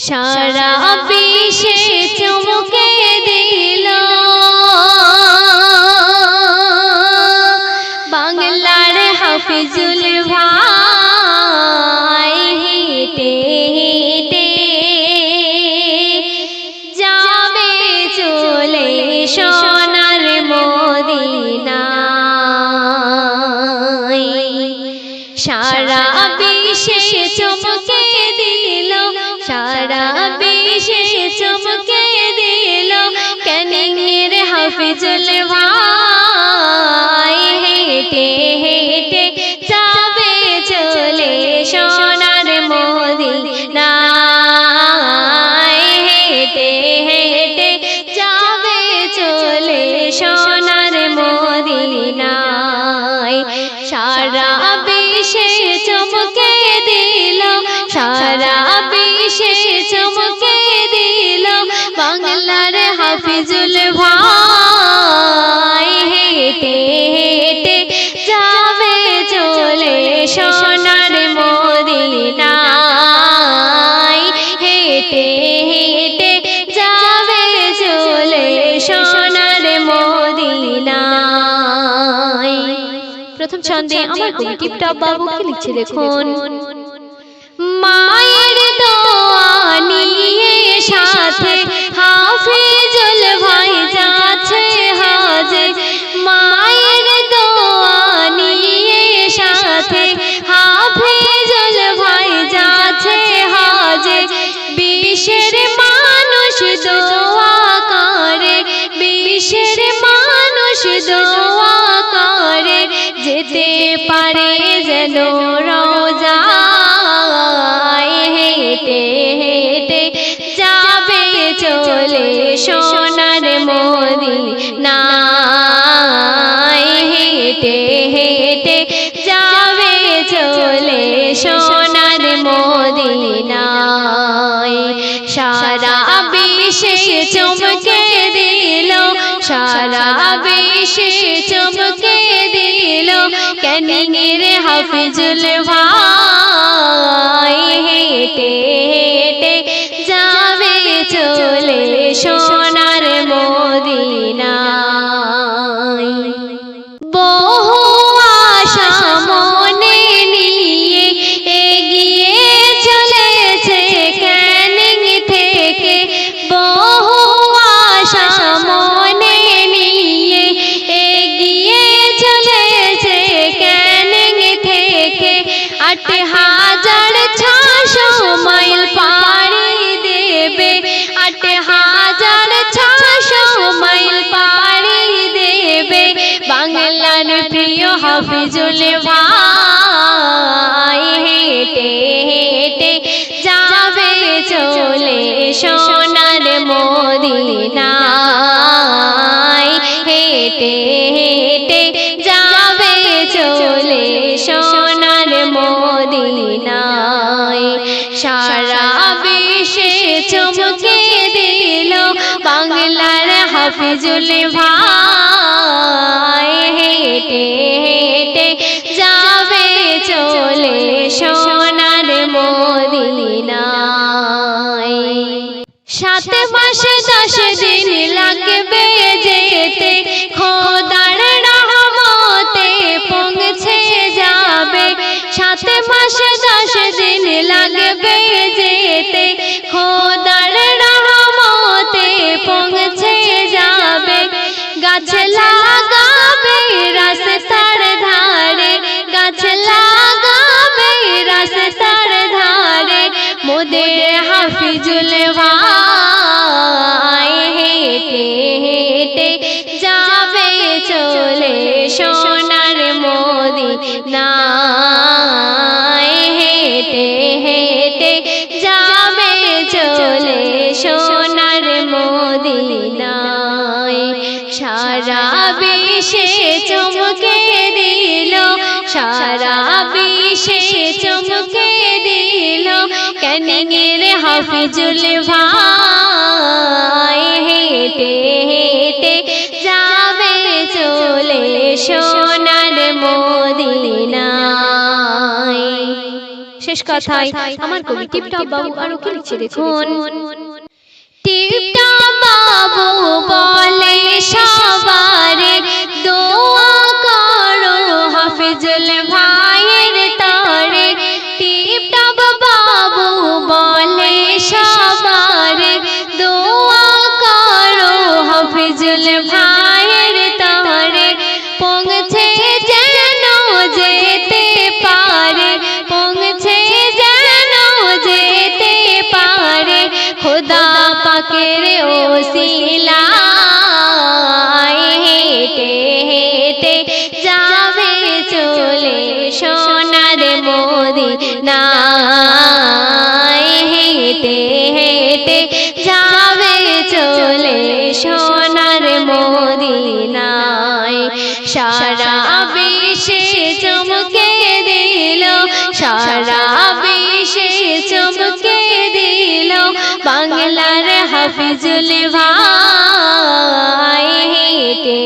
সারা বিশ্বে চমকে দিল বাংলার হাফিজুল ভাই হেঁটে হেঁটে যাবে চলে সোনার মদিনায়। সারা বিশ্বে চমকে দিল, সারা বিশ্বে চমকে দিল ক্যানিংয়ের হাফিজুল ভাই হেঁটে হেঁটে যাবে চলে সোনার মদিনায়। হেঁটে হেঁটে যাবে চলে সোনার মদিনায়। সারা বিশ্বে চমকে দিল, সারা বিশ্বে চমকে দিল বাংলার হাফিজুল ভাই হেঁটে হেঁটে যাবে চলে সোনার মদিনায়। হেঁটে হেঁটে যাবে চলে সোনার মদিনায়। প্রথম ছন্দে আমার কবি টিপটপ বাবুকে লিখছে দেখুন। মায়ের দোয়া নিয়ে সাথে হাফিজুল ভাই যাচ্ছে হজে। মায়ের দোয়া নিয়ে সাথে হাফিজুল ভাই যাচ্ছে হজে। বিশ্বের মানুষ দোয়া করে, বিশ্বের মানুষ দোয়া করে যেতে পারে যেন রওজায়। হেঁটে হেঁটে যাবে চলে সোনার মদিনায়। হেঁটে হেঁটে যাবে চলে সোনার মদিনায়। সারা বিশ্বে চমকে দিল, সারা বিশ্বে চমকে দিল ক্যানিংয়ের হাফিজুল ভাই হেঁটে হেঁটে যাবে চলে সোনার মদিনায়। বহু আশা মনে নিয়ে এগিয়ে চলেছে ক্যানিং থেকে, বহু আশা মনে নিয়ে এগিয়ে চলেছে ক্যানিং থেকে। ৮,৬০০ মাইল পাড়ি দেবে, ৮,৬০০ মাইল পাড়ি দেবে বাংলার প্রিয় হাফিজুল ভাই। হেঁটে হেঁটে যাবে চলে সোনার মদিনায়। হেঁটে হেঁটে যাবে চলে সোনার মদিনায়। সারা বিশ্বে চমকে দিল বাংলার হাফিজুল ভাই হেঁটে হেঁটে যাবে চলে সোনার মদিনায়। 7 মাস 10 দিন লাগবে যেতে, খোদার রহমতে পৌঁছে যাবে। 7 মাস 10 দিন লাগবে যেতে, খোদার রহমতে পৌঁছে যাবে। গাছ লাগাবে রাস্তার ধারে, গাছ লাগাবে রাস্তার ধারে মোদের হাফিজুল ভাই। হেঁটে হেঁটে যাবে চলে সোনার মদিনায়। হেঁটে হেঁটে যাবে চলে সোনার মদিনায়। সারা বিশ্বে চমকে দিল, সারা বিশ্বে চমকে দিল ক্যানিংয়ের হাফিজুল ভাই। হেঁটে হেঁটে যাবে চলে সোনার মদিনায়। শেষ কথায় আমার কবি টিপটপ বাবু আরো কি লিখছে দেখুন। টিপটপ বাবু বলে সবারে দোয়া করো হাফিজুল ভাইয়ের তরে। টিপটপ বাবু বলে সবারে দোয়া করো হাফিজুল ভাইয়ের তরে। পৌঁছে যেন যেতে পারে, পৌঁছে যেন যেতে পারে খোদা পাকের ওসিলায়। হেঁটে হেঁটে যাবে চলে সোনার মদিনায়। হেঁটে হেঁটে যাবে চলে সোনার মদিনায়। সারা বিশ্বে চমকে দিল, সারা বিশ্বে চমকে দিল বাংলার হাফিজুল ভাই। হেঁটে